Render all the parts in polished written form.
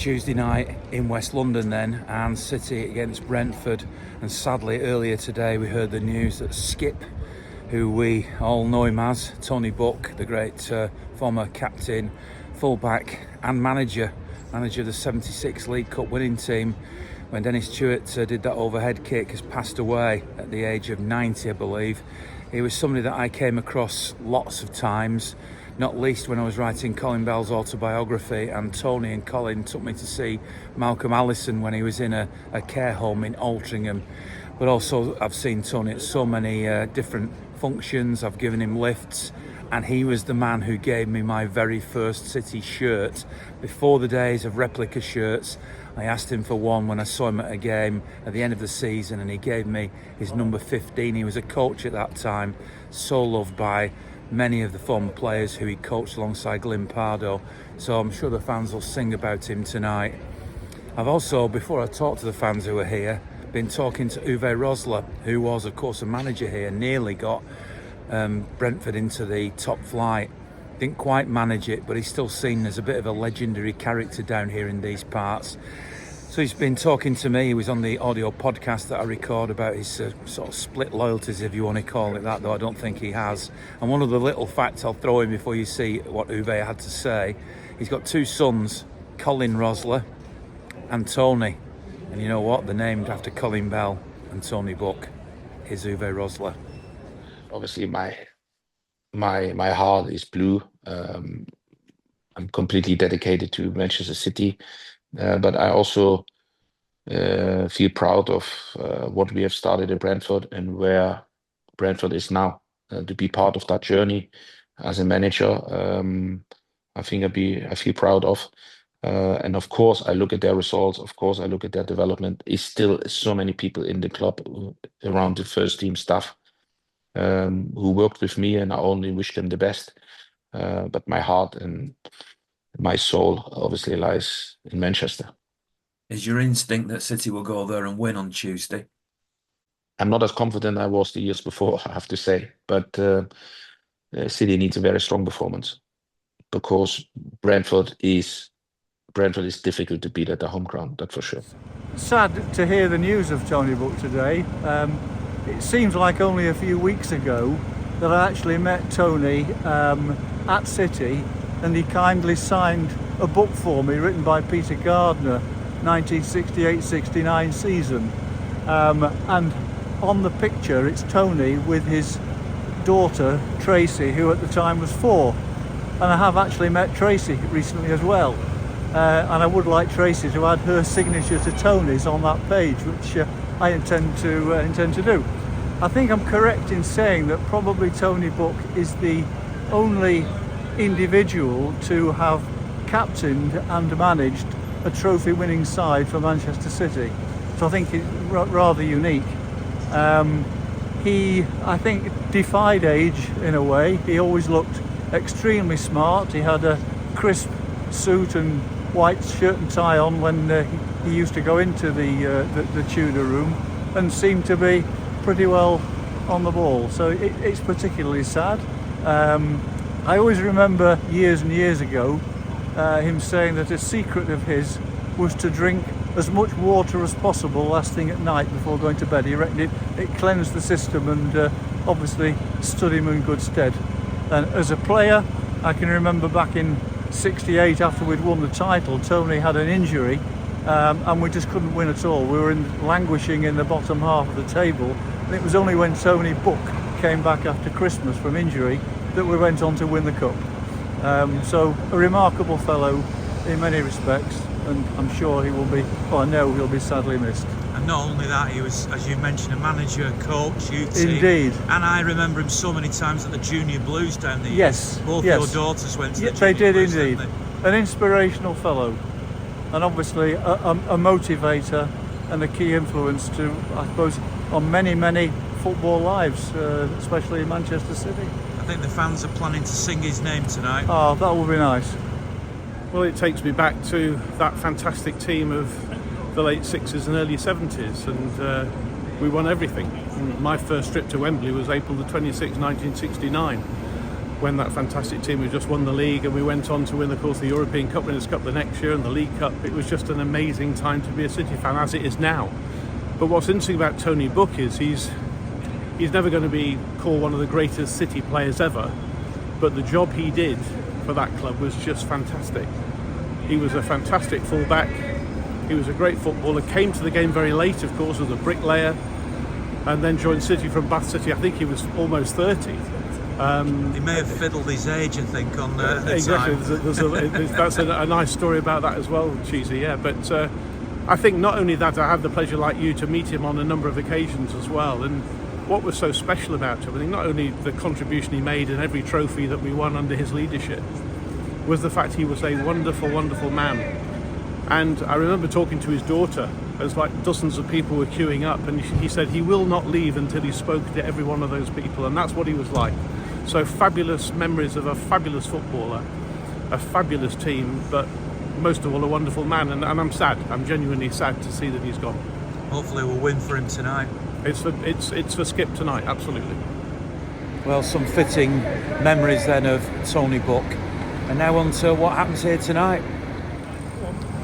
Tuesday night in West London then, and City against Brentford. And sadly earlier today we heard the news that Skip, who we all know him as, Tony Buck, the great former captain, fullback and manager of the 76 League Cup winning team, when Dennis Stewart did that overhead kick, has passed away at the age of 90, I believe. He was somebody that I came across lots of times, not least when I was writing Colin Bell's autobiography, and Tony and Colin took me to see Malcolm Allison when he was in a care home in Altrincham. But also I've seen Tony at so many different functions. I've given him lifts, and he was the man who gave me my very first City shirt. Before the days of replica shirts, I asked him for one when I saw him at a game at the end of the season, and he gave me his number 15. He was a coach at that time, so loved by many of the former players who he coached alongside Glyn Pardoe. So I'm sure the fans will sing about him tonight. I've also, before I talk to the fans who are here, been talking to Uwe Rösler, who was of course a manager here, nearly got Brentford into the top flight. Didn't quite manage it, but he's still seen as a bit of a legendary character down here in these parts. So he's been talking to me. He was on the audio podcast that I record about his sort of split loyalties, if you want to call it that, though I don't think he has. And one of the little facts I'll throw in before you see what Uwe had to say, he's got two sons, Colin Rösler and Tony. And you know what? They're named after Colin Bell and Tony Buck. Here's Uwe Rösler. Obviously, my heart is blue. I'm completely dedicated to Manchester City, but I also feel proud of what we have started at Brentford and where Brentford is now. To be part of that journey as a manager, I think I feel proud of. And of course, I look at their results. Of course, I look at their development. It's still so many people in the club around the first team staff who worked with me, and I only wish them the best. But my heart and my soul obviously lies in Manchester. Is your instinct that City will go there and win on Tuesday? I'm not as confident I was the years before, I have to say. But City needs a very strong performance, because Brentford is difficult to beat at the home ground, that's for sure. Sad to hear the news of Tony Buck today. It seems like only a few weeks ago that I actually met Tony at City, and he kindly signed a book for me written by Peter Gardner, 1968-69 season. And on the picture it's Tony with his daughter Tracy, who at the time was 4. And I have actually met Tracy recently as well. And I would like Tracy to add her signature to Tony's on that page, which I intend to do. I think I'm correct in saying that probably Tony Buck is the only individual to have captained and managed a trophy-winning side for Manchester City. So I think it's rather unique. He, I think, defied age in a way. He always looked extremely smart. He had a crisp suit and white shirt and tie on when he used to go into the Tudor room, and seemed to be pretty well on the ball. So it's particularly sad. I always remember years and years ago him saying that a secret of his was to drink as much water as possible last thing at night before going to bed. He reckoned it cleansed the system, and obviously stood him in good stead. And as a player, I can remember back in '68, after we'd won the title, Tony had an injury, and we just couldn't win at all. We were languishing in the bottom half of the table, and it was only when Tony Buck came back after Christmas from injury that we went on to win the cup. So a remarkable fellow in many respects, and I'm sure he will be, I know he'll be sadly missed. And not only that, he was, as you mentioned, a manager, coach, Gtec. Indeed. And I remember him so many times at the Junior Blues down there. Yes. Both yes. your daughters went to the They Junior did Blues, indeed. didn't they? An inspirational fellow, and obviously a motivator and a key influence to, I suppose, on many football lives, especially in Manchester City. I think the fans are planning to sing his name tonight. Oh, that would be nice. Well, it takes me back to that fantastic team of the late 60s and early 70s, and we won everything. My first trip to Wembley was April the 26th, 1969. when that fantastic team had just won the league, and we went on to win, of course, the European Cup Winners' Cup the next year and the League Cup. It was just an amazing time to be a City fan, as it is now. But what's interesting about Tony Book is he's never going to be called one of the greatest City players ever, but the job he did for that club was just fantastic. He was a fantastic fullback. He was a great footballer. Came to the game very late, of course, as a bricklayer, and then joined City from Bath City. I think he was almost 30. He may have fiddled his age, I think, on the exactly. time. That's a nice story about that as well, Cheesy. Yeah, but I think not only that, I had the pleasure, like you, to meet him on a number of occasions as well. And what was so special about him, I think, not only the contribution he made in every trophy that we won under his leadership, was the fact he was a wonderful, wonderful man. And I remember talking to his daughter as like dozens of people were queuing up, and he said he will not leave until he spoke to every one of those people, and that's what he was like. So fabulous memories of a fabulous footballer, a fabulous team, but most of all a wonderful man. And I'm sad. I'm genuinely sad to see that he's gone. Hopefully we'll win for him tonight. It's for Skip tonight, absolutely. Well, some fitting memories then of Tony Book. And now on to what happens here tonight.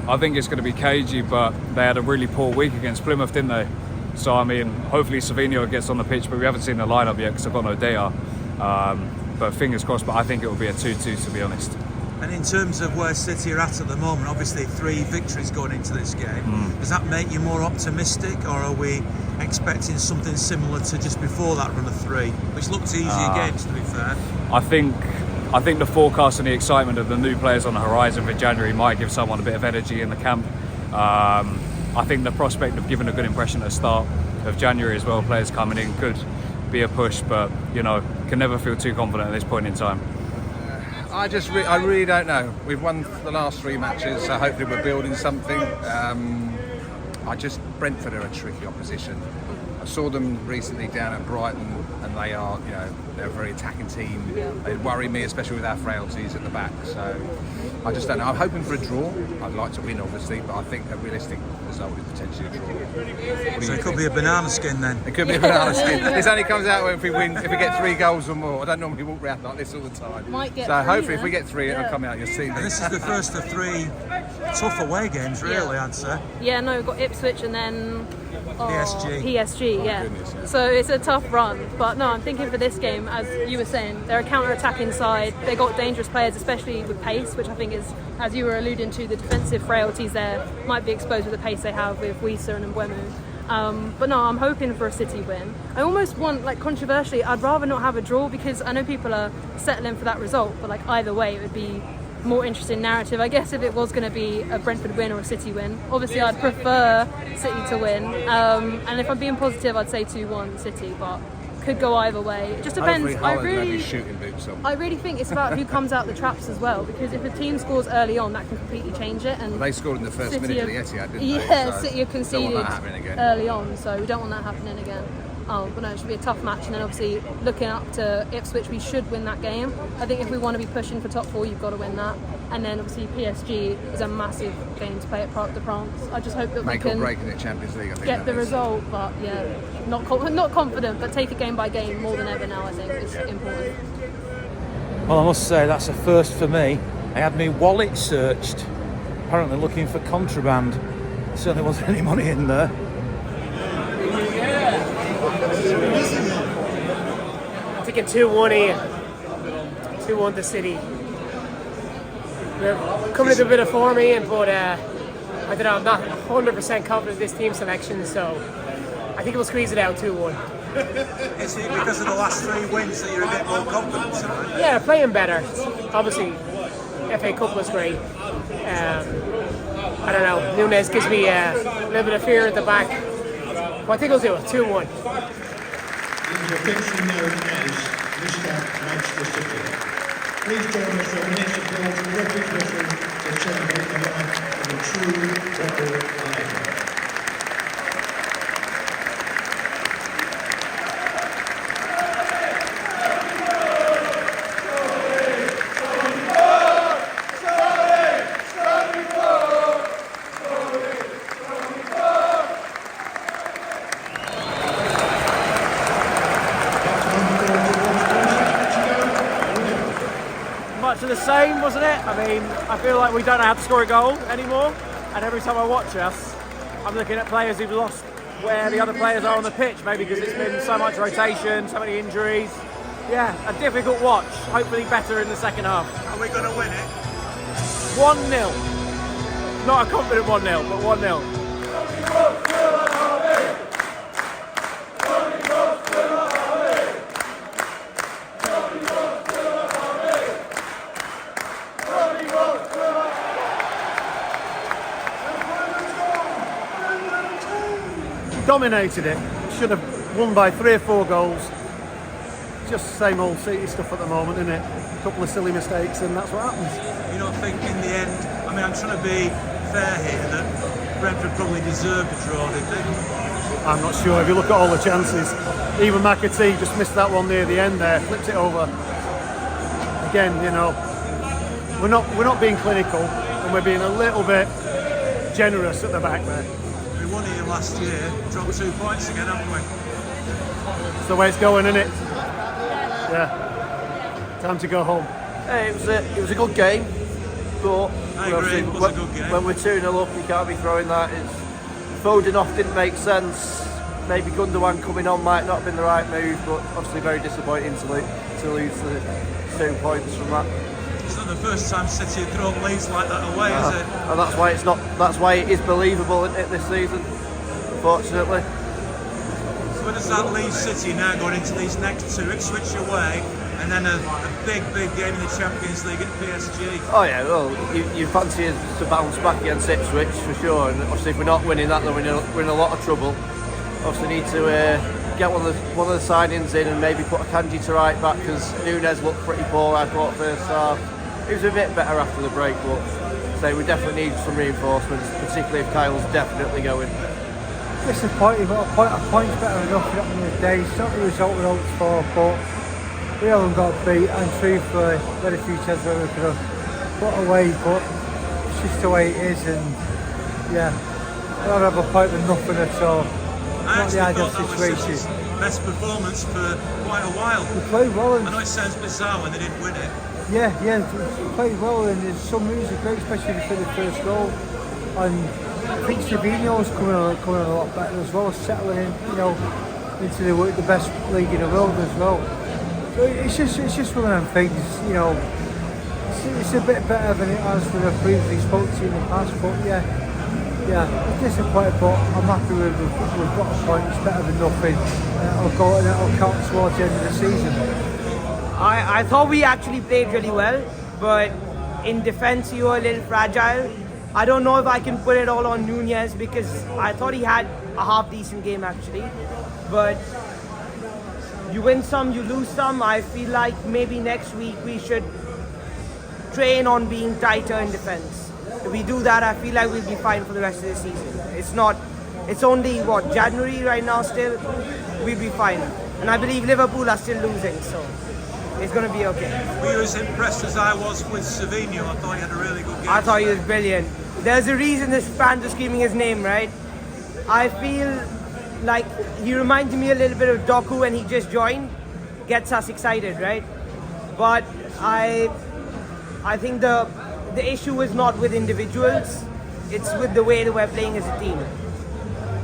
I think it's going to be cagey, but they had a really poor week against Plymouth, didn't they? So, I mean, hopefully Savinho gets on the pitch, but we haven't seen the lineup yet because I've got no data. But fingers crossed, but I think it will be a 2-2, to be honest. And in terms of where City are at the moment, obviously 3 victories going into this game. Does that make you more optimistic, or are we expecting something similar to just before that run of 3, which looked easy again, to be fair? I think the forecast and the excitement of the new players on the horizon for January might give someone a bit of energy in the camp. I think the prospect of giving a good impression at the start of January as well, players coming in, could be a push, but you know, can never feel too confident at this point in time. I really don't know. We've won the last 3 matches, so hopefully we're building something. Brentford are a tricky opposition. I saw them recently down at Brighton, and they are, they're a very attacking team. They worry me, especially with our frailties at the back. So I just don't know. I'm hoping for a draw. I'd like to win, obviously, but I think a realistic result is potentially a draw. So it could be a banana skin then. It could be a banana skin. This only comes out if we win, if we get 3 goals or more. I don't normally walk around like this all the time. So hopefully if we get 3, it'll come out. You'll see. And this is the first of 3 tough away games, really, I'd say. Yeah, no, we've got Ipswich and then PSG, yeah. Goodness, yeah. So it's a tough run, but no, I'm thinking for this game, as you were saying, they're a counter-attacking side. They got dangerous players, especially with pace, which I think is, as you were alluding to, the defensive frailties there might be exposed with the pace they have with Wieser and Mbeumo. But no, I'm hoping for a City win. I almost want, controversially, I'd rather not have a draw, because I know people are settling for that result, but either way, it would be more interesting narrative. I guess if it was going to be a Brentford win or a City win, obviously I'd prefer City to win, and if I'm being positive, I'd say 2-1 City, but could go either way. It just depends. I really think it's about who comes out the traps as well, because if a team scores early on, that can completely change it. And they scored in the first minute of the Etihad, didn't they? Yeah, So City have conceded early on, so we don't want that happening again. But no, it should be a tough match, and then obviously looking up to Ipswich, we should win that game. I think if we want to be pushing for top 4, you've got to win that. And then obviously PSG is a massive game to play at Parc des Princes. I just hope that we can break in the Champions League. I think get the result, but yeah, not confident, but take it game by game more than ever now. I think is important. Well, I must say that's a first for me. I had my wallet searched, apparently looking for contraband. There certainly wasn't any money in there. I think a 2-1 here. 2-1 to City. We're coming into a bit of form, Ian, but I don't know, I'm not 100% confident in this team selection, so I think we'll squeeze it out 2-1. Is it because of the last 3 wins that you're a bit more confident tonight? Yeah, playing better. Obviously, FA Cup was great. I don't know, Nunes gives me a little bit of fear at the back. But I think we'll do it, 2-1. Please join us for the next applause and recognition to celebrate the life of a true football legend. game, wasn't it? I mean, I feel like we don't know how to score a goal anymore, and every time I watch us, I'm looking at players who've lost where the other players are on the pitch, maybe because it's been so much rotation, so many injuries. Yeah, a difficult watch, hopefully better in the second half. Are we going to win it? 1-0. Not a confident 1-0, but 1-0. Dominated it. Should have won by 3 or 4 goals. Just the same old City stuff at the moment, isn't it? A couple of silly mistakes, and that's what happens. You don't think in the end, I mean, I'm trying to be fair here, that Brentford probably deserved a draw, did they? I'm not sure. If you look at all the chances, even McAtee just missed that one near the end there, flipped it over. Again, you know, we're not being clinical, and we're being a little bit generous at the back there. We won here last year, dropped 2 points again, haven't we? It's the way it's going, isn't it? Yeah. Time to go home. Hey, it was a good game, but I agree, it was a good game. When we're 2-0 up, you can't be throwing that. Foden off didn't make sense. Maybe Gundogan coming on might not have been the right move, but obviously very disappointing to lose the 2 points from that. It's not the first time City have thrown leads like that away, is it? And that's why it's not. That's why it is believable, isn't it, this season? Unfortunately. Where does that leave City now going into these next 2? Ipswich away, and then a big game in the Champions League at PSG. Oh yeah, well, you fancy us to bounce back against Ipswich for sure, and obviously if we're not winning that, then we're in a lot of trouble. Obviously need to get one of the signings in and maybe put a Kanji to right back, because Nunes looked pretty poor, I thought, first half. He was a bit better after the break, but we definitely need some reinforcements, particularly if Kyle's definitely going. Disappointing, but a point's better enough at the end of the day. It's not the result we're hoping for, but we haven't got beat, and truthfully, very few chances where we could have put away, but it's just the way it is, and yeah, I'd rather have a point than nothing at all. Not the ideal situation. Best performance for quite a while. We played well, and I know it sounds bizarre when they didn't win it. yeah, we played well, and there's some moves are great, especially for the first goal. And I think Savino's coming on a lot better as well, settling in, you know, into the best league in the world as well. So it's just one of them things, you know. It's a bit better than it has when I've previously spoke to you in the past, but yeah, I'm disappointed, but I'm happy we've got a point. It's better than nothing. It'll count towards the end of the season. I thought we actually played really well, but in defence you were a little fragile. I don't know if I can put it all on Nunes, because I thought he had a half decent game actually, but you win some, you lose some. I feel like maybe next week we should train on being tighter in defence. If we do that, I feel like we'll be fine for the rest of the season. It's only January right now still, we'll be fine. And I believe Liverpool are still losing, so it's going to be okay. Were you as impressed as I was with Savino? I thought he had a really good game. I thought he was brilliant. There's a reason this fans are screaming his name, right? I feel like he reminds me a little bit of Doku when he just joined. Gets us excited, right? But I think the issue is not with individuals, it's with the way that we're playing as a team.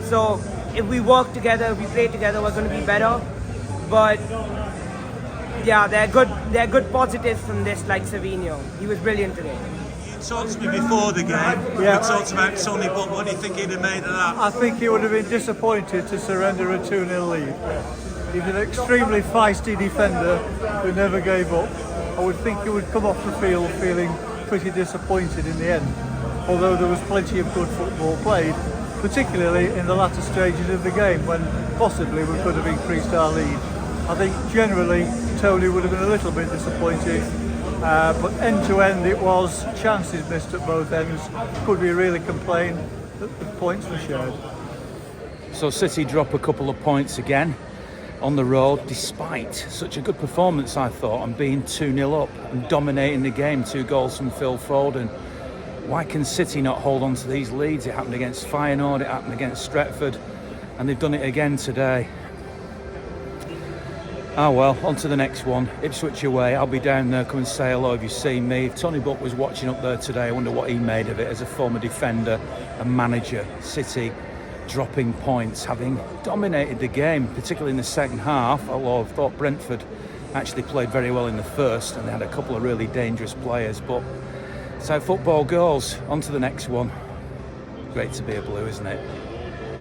So if we work together, if we play together, we're going to be better. But yeah, there are good positives from this, like Savino. He was brilliant today. You talked to me before the game. Yeah. We talked about Tony Buck. What do you think he'd have made of that? I think he would have been disappointed to surrender a 2-0 lead. He's an extremely feisty defender who never gave up. I would think he would come off the field feeling pretty disappointed in the end, although there was plenty of good football played, particularly in the latter stages of the game when possibly we could have increased our lead. I think generally Tony would have been a little bit disappointed, but end to end it was chances missed at both ends. Could we really complain that the points were shared? So City drop a couple of points again on the road, despite such a good performance, I thought, and being 2-0 up and dominating the game. 2 goals from Phil Foden. Why can City not hold on to these leads? It happened against Feyenoord, it happened against Stretford, and they've done it again today. Ah well, on to the next one. Ipswich away. I'll be down there. Come and say hello if you've seen me. If Tony Buck was watching up there today, I wonder what he made of it as a former defender and manager. City dropping points, having dominated the game, particularly in the second half. Although I thought Brentford actually played very well in the first, and they had a couple of really dangerous players. But that's how football goes. On to the next one. Great to be a Blue, isn't it?